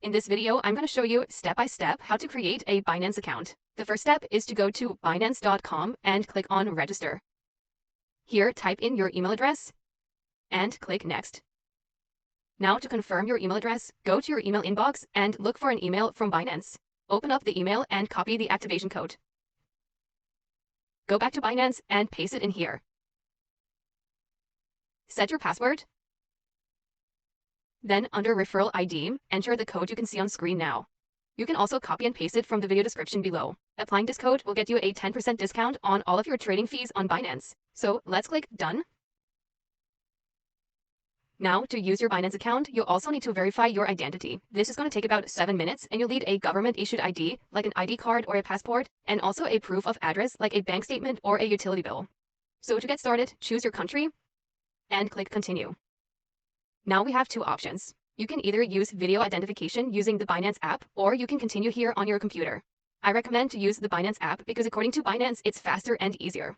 In this video, I'm going to show you step by step how to create a Binance account. The first step is to go to Binance.com and click on Register. Here, type in your email address and click Next. Now to confirm your email address, go to your email inbox and look for an email from Binance. Open up the email and copy the activation code. Go back to Binance and paste it in here. Set your password. Then under Referral ID, enter the code you can see on screen now. You can also copy and paste it from the video description below. Applying this code will get you a 10% discount on all of your trading fees on Binance. So let's click Done. Now, to use your Binance account, you'll also need to verify your identity. This is going to take about 7 minutes, and you'll need a government-issued ID, like an ID card or a passport, and also a proof of address, like a bank statement or a utility bill. So to get started, choose your country and click Continue. Now we have two options. You can either use video identification using the Binance app, or you can continue here on your computer. I recommend to use the Binance app because according to Binance, it's faster and easier.